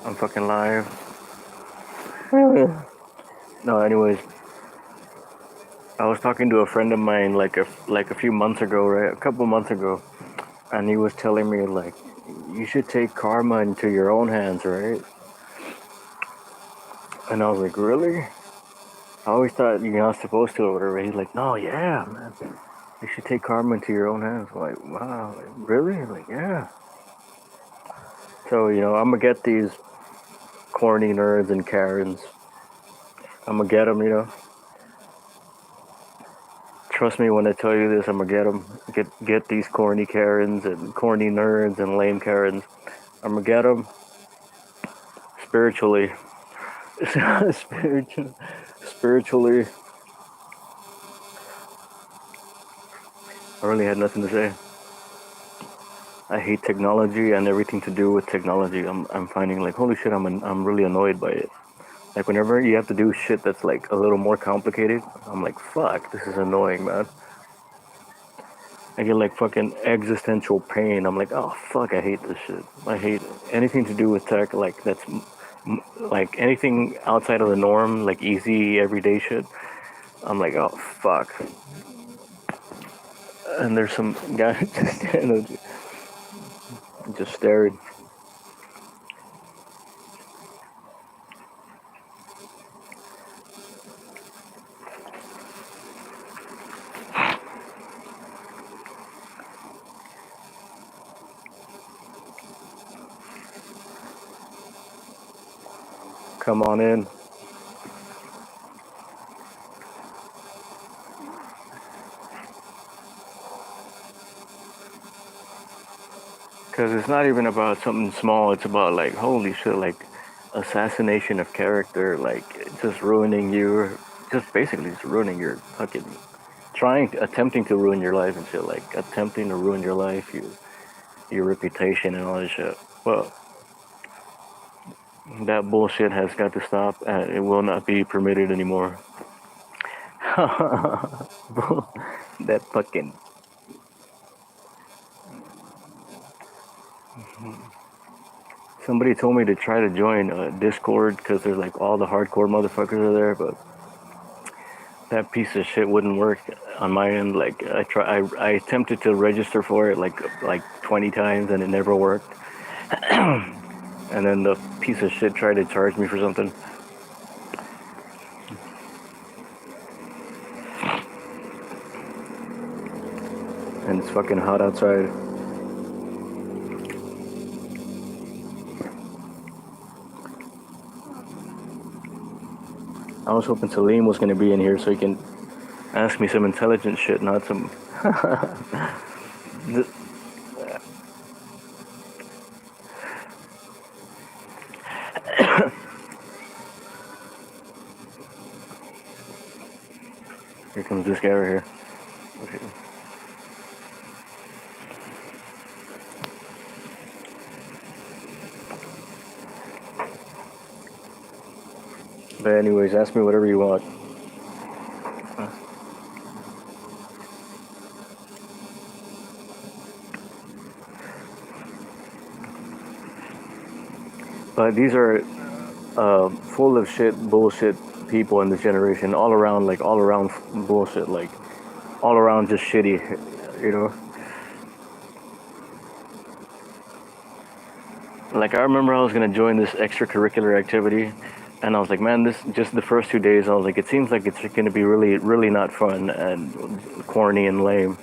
I'm fucking live. No, anyways, I was talking to a friend of mine like a few months ago, right? A couple months ago, and he was telling me like you should take karma into your own hands, right? And I was like, really? I always thought you're not supposed to or whatever. He's like, no, yeah, man, you should take karma into your own hands. I'm like, wow, like, really? Like, yeah. So I'm gonna get these corny nerds and Karens. I'm gonna get them, Trust me when I tell you this, I'm gonna get them. Get these corny Karens and corny nerds and lame Karens. I'm gonna get them spiritually. Spiritually. I really had nothing to say. I hate technology and everything to do with technology. I'm finding like holy shit. I'm really annoyed by it. Like whenever you have to do shit that's like a little more complicated, I'm like fuck. This is annoying, man. I get like fucking existential pain. I'm like, oh fuck, I hate this shit. I hate anything to do with tech. Like that's like anything outside of the norm, like easy everyday shit. I'm like, oh fuck. And there's some guy just stared. Come on in. Because it's not even about something small. It's about like holy shit, like assassination of character, like just ruining you, just basically just ruining your fucking attempting to ruin your life and shit, like attempting to ruin your life, your reputation and all this shit. Well, that bullshit has got to stop, and it will not be permitted anymore. That fucking. Somebody told me to try to join Discord because there's like all the hardcore motherfuckers are there, but that piece of shit wouldn't work on my end. Like I attempted to register for it like 20 times and it never worked. And then the piece of shit tried to charge me for something. And it's fucking hot outside. I was hoping Salim was gonna be in here so he can ask me some intelligent shit, not some. Here comes this guy right here. Okay. But anyways, ask me whatever you want. But these are full of shit, bullshit people in this generation, all around bullshit, like all around just shitty, you know. Like I remember I was gonna join this extracurricular activity, and I was like, man, this just the first 2 days, I was like, it seems like it's gonna be really, really not fun and corny and lame,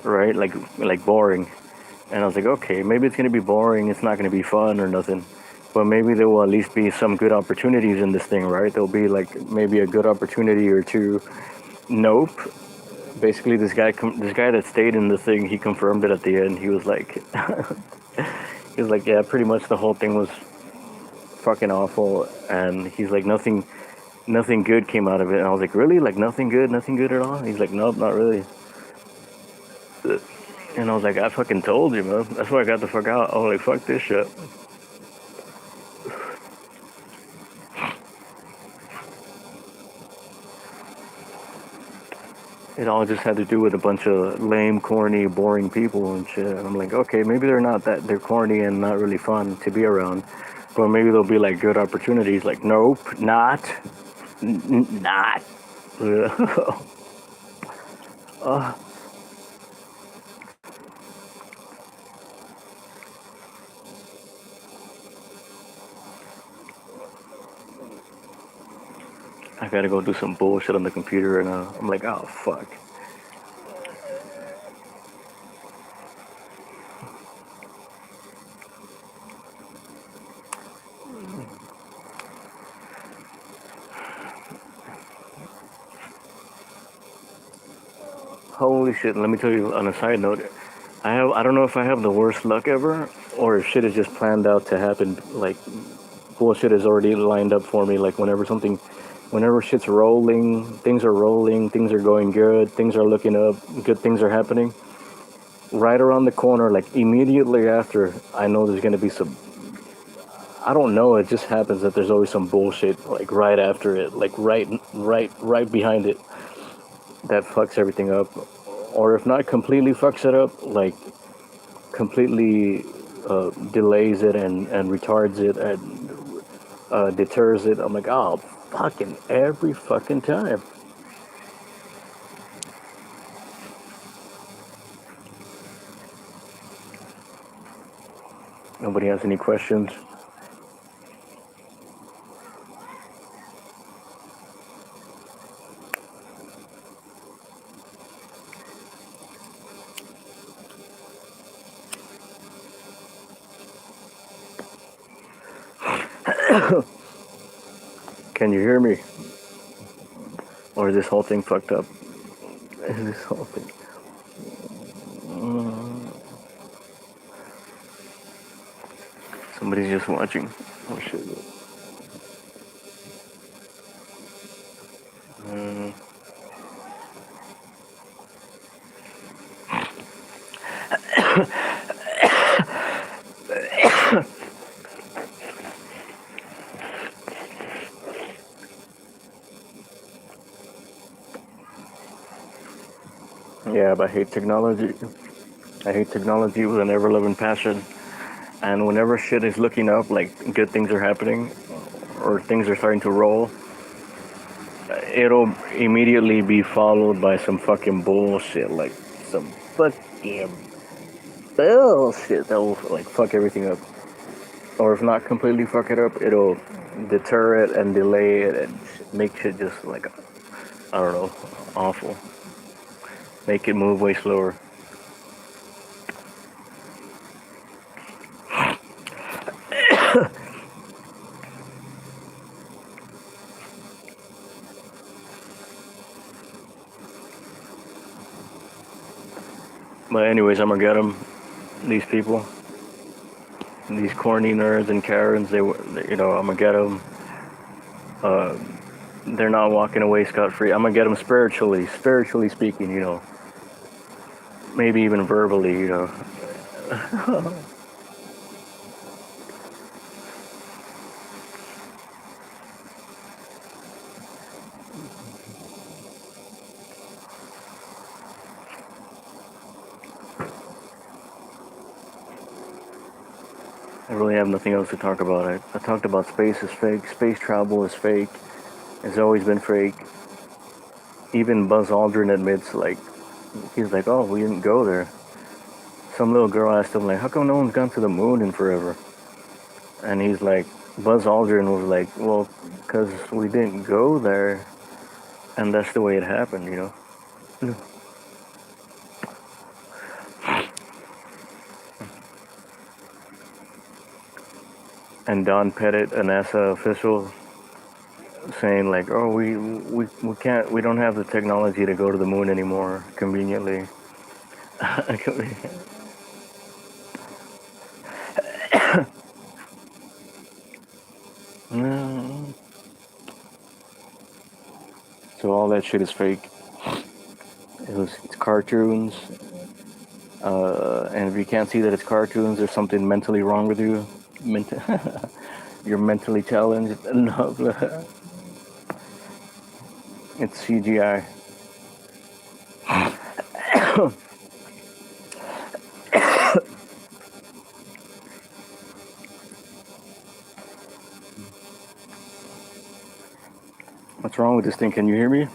right? Like boring. And I was like, okay, maybe it's gonna be boring. It's not gonna be fun or nothing. But maybe there will at least be some good opportunities in this thing, right? There'll be like maybe a good opportunity or two. Nope. Basically, this guy that stayed in the thing, he confirmed it at the end. He was like, he was like, yeah, pretty much the whole thing was fucking awful, and he's like, nothing good came out of it. And I was like, really? Like nothing good at all? He's like, nope, not really. And I was like, I fucking told you, man. That's why I got the fuck out. I was like, fuck this shit. It all just had to do with a bunch of lame, corny, boring people and shit. And I'm like, okay, maybe they're not that, they're corny and not really fun to be around. But maybe there'll be like good opportunities. Like, nope, not, not. uh, I gotta go do some bullshit on the computer, and I'm like, oh fuck. Holy shit! Let me tell you on a side note, I don't know if I have the worst luck ever, or if shit is just planned out to happen. Like bullshit is already lined up for me. Like whenever shit's rolling, things are going good, things are looking up, good things are happening. Right around the corner, like immediately after, I know there's gonna be some. I don't know. It just happens that there's always some bullshit like right after it, like right behind it, that fucks everything up, or if not completely fucks it up, like completely delays it and retards it and deters it. I'm like, oh, fucking every fucking time. Nobody has any questions. Can you hear me? Or is this whole thing fucked up? Is this whole thing? Somebody's just watching. Oh shit. Mm. Yeah, but I hate technology. I hate technology with an ever-loving passion. And whenever shit is looking up, like good things are happening, or things are starting to roll, it'll immediately be followed by some fucking bullshit, like some fucking bullshit that will like fuck everything up. Or if not completely fuck it up, it'll deter it and delay it and make shit just like, I don't know, awful. Make it move way slower. But anyways, I'm gonna get them. These people, these corny nerds and Karens, I'm gonna get them. Uh, they're not walking away scot free. I'm gonna get them spiritually speaking. Maybe even verbally. I really have nothing else to talk about. I talked about space is fake. Space travel is fake. It's always been fake. Even Buzz Aldrin admits, like, he's like, oh, we didn't go there. Some little girl asked him, like, how come no one's gone to the moon in forever? And he's like, Buzz Aldrin was like, well, because we didn't go there, and that's the way it happened. And Don Pettit, a NASA official, saying like, oh, we can't, we don't have the technology to go to the moon anymore, conveniently. Mm. So all that shit is fake. It's cartoons. And if you can't see that it's cartoons, there's something mentally wrong with you. You're mentally challenged. No, it's CGI. What's wrong with this thing? Can you hear me?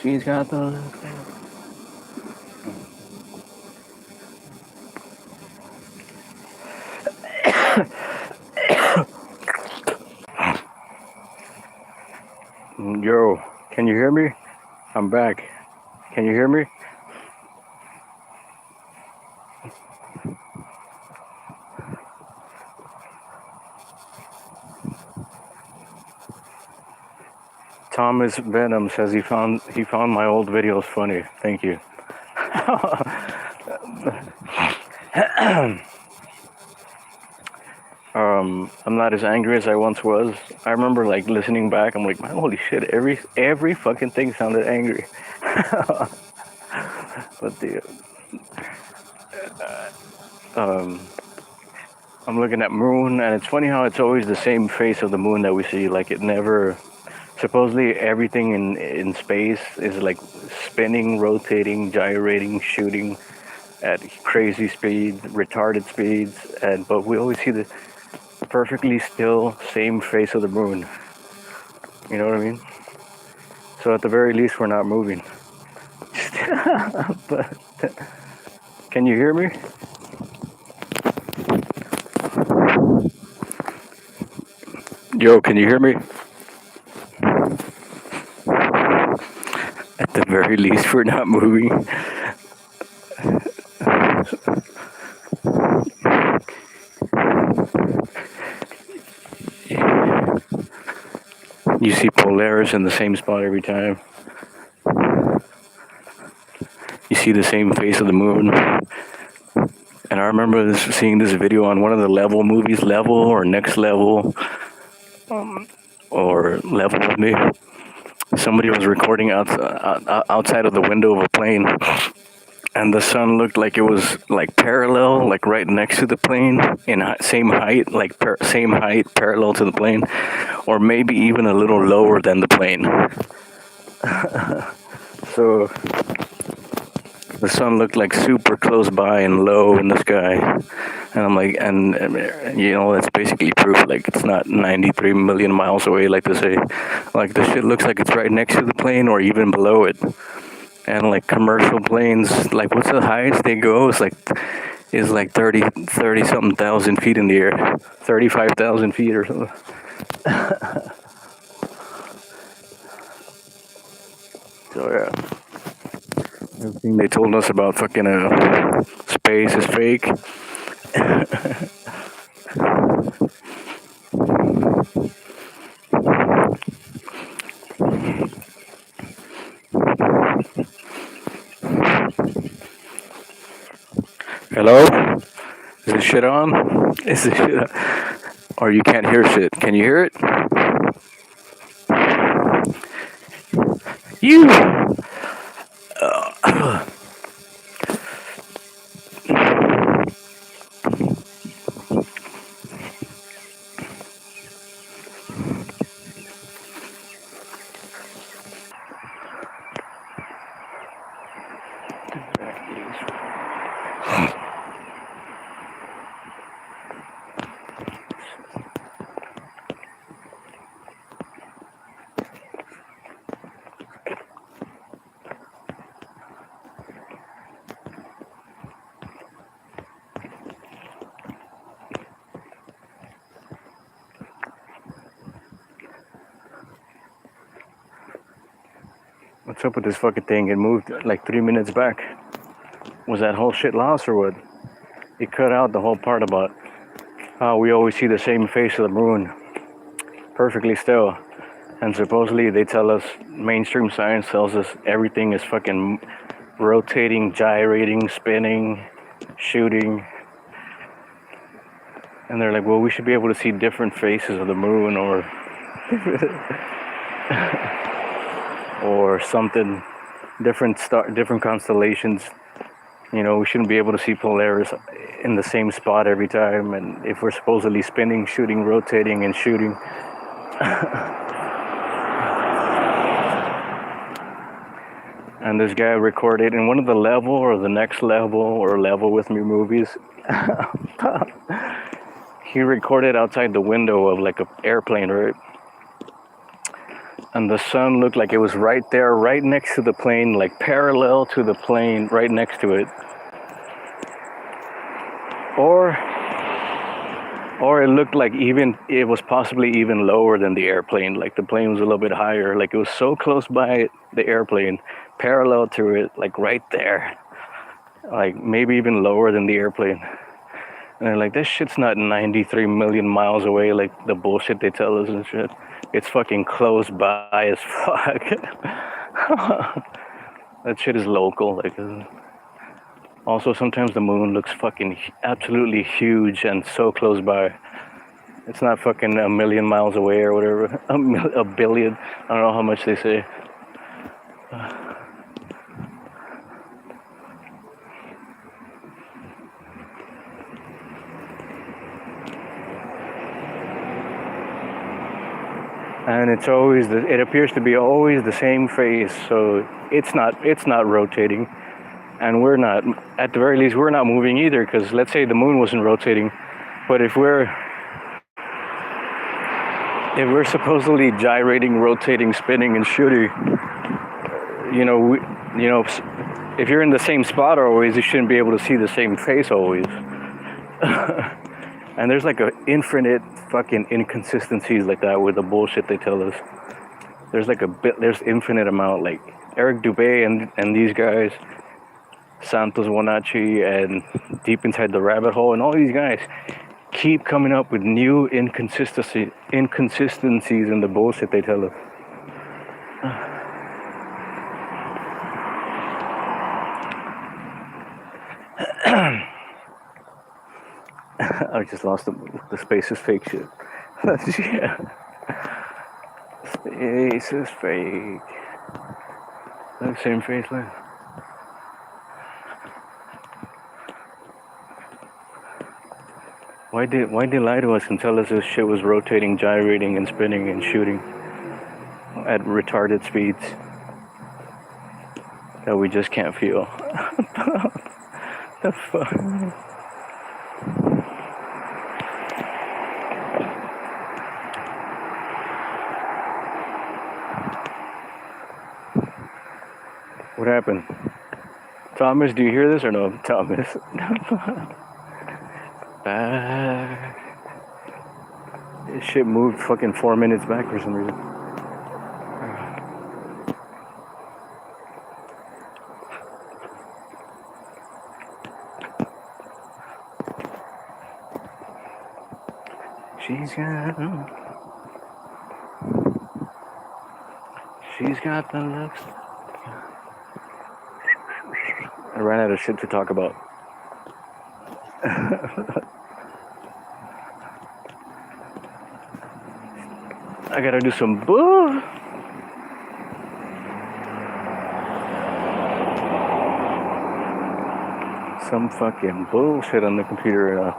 She's got the. Yo, can you hear me? I'm back. Can you hear me? Thomas Venom says he found my old videos funny. Thank you. I'm not as angry as I once was. I remember like listening back. I'm like, man, holy shit! Every fucking thing sounded angry. But um, I'm looking at moon, and it's funny how it's always the same face of the moon that we see. Like it never. Supposedly everything in space is like spinning, rotating, gyrating, shooting at crazy speeds, retarded speeds, and but we always see the perfectly still same face of the moon. You know what I mean? So at the very least, we're not moving. But can you hear me? Yo, can you hear me? At the very least, we're not moving. You see Polaris in the same spot every time. You see the same face of the moon. And I remember seeing this video on one of the Level movies, Level or Next Level, or Level with Me. Somebody was recording outside of the window of a plane, and the sun looked like it was like parallel, like right next to the plane, in same height, like same height, parallel to the plane, or maybe even a little lower than the plane. So the sun looked like super close by and low in the sky. And I'm like, and you know, that's basically proof, like it's not 93 million miles away, like they say. Like the shit looks like it's right next to the plane or even below it. And like commercial planes, like what's the highest they go? It's like 30 something thousand feet in the air, 35,000 feet or something. So yeah, everything they told us about fucking space is fake. Hello? Is this shit on? Is this shit on? Or you can't hear shit? Can you hear it? You. What's up with this fucking thing? It moved like 3 minutes back. Was that whole shit lost or what? It cut out the whole part about how we always see the same face of the moon, perfectly still. And supposedly they tell us, mainstream science tells us everything is fucking rotating, gyrating, spinning, shooting. And they're like, well, we should be able to see different faces of the moon or or something, different constellations. You know, we shouldn't be able to see Polaris in the same spot every time. And if we're supposedly spinning, shooting, rotating, and shooting. And this guy recorded in one of the level or the next level or level with me movies. He recorded outside the window of like an airplane, right? And the sun looked like it was right there, right next to the plane, like parallel to the plane, right next to it. Or it looked like even it was possibly even lower than the airplane. Like the plane was a little bit higher. Like it was so close by the airplane, parallel to it, like right there. Like maybe even lower than the airplane. And they're like, this shit's not 93 million miles away like the bullshit they tell us and shit. It's fucking close by as fuck. That shit is local. Like, also sometimes the moon looks fucking absolutely huge and so close by. It's not fucking a million miles away or whatever. A billion. I don't know how much they say. And it's always it appears to be always the same phase, so it's not rotating, and we're not, at the very least we're not moving either, because let's say the moon wasn't rotating, but if we're supposedly gyrating, rotating, spinning, and shooting, if you're in the same spot always, you shouldn't be able to see the same face always. And there's like an infinite fucking inconsistencies like that with the bullshit they tell us. There's infinite amount, like Eric Dubé and these guys, Santos Bonacci and Deep Inside the Rabbit Hole, and all these guys keep coming up with new inconsistencies in the bullshit they tell us. I just lost the space is fake shit. Yeah. Space is fake. That same face line. Why did they lie to us and tell us this shit was rotating, gyrating, and spinning and shooting at retarded speeds that we just can't feel? The fuck? What happened? Thomas, do you hear this or no? Thomas. This shit moved fucking 4 minutes back for some reason. She's got the looks. I ran out of shit to talk about. I gotta do some boo. Some fucking bullshit on the computer.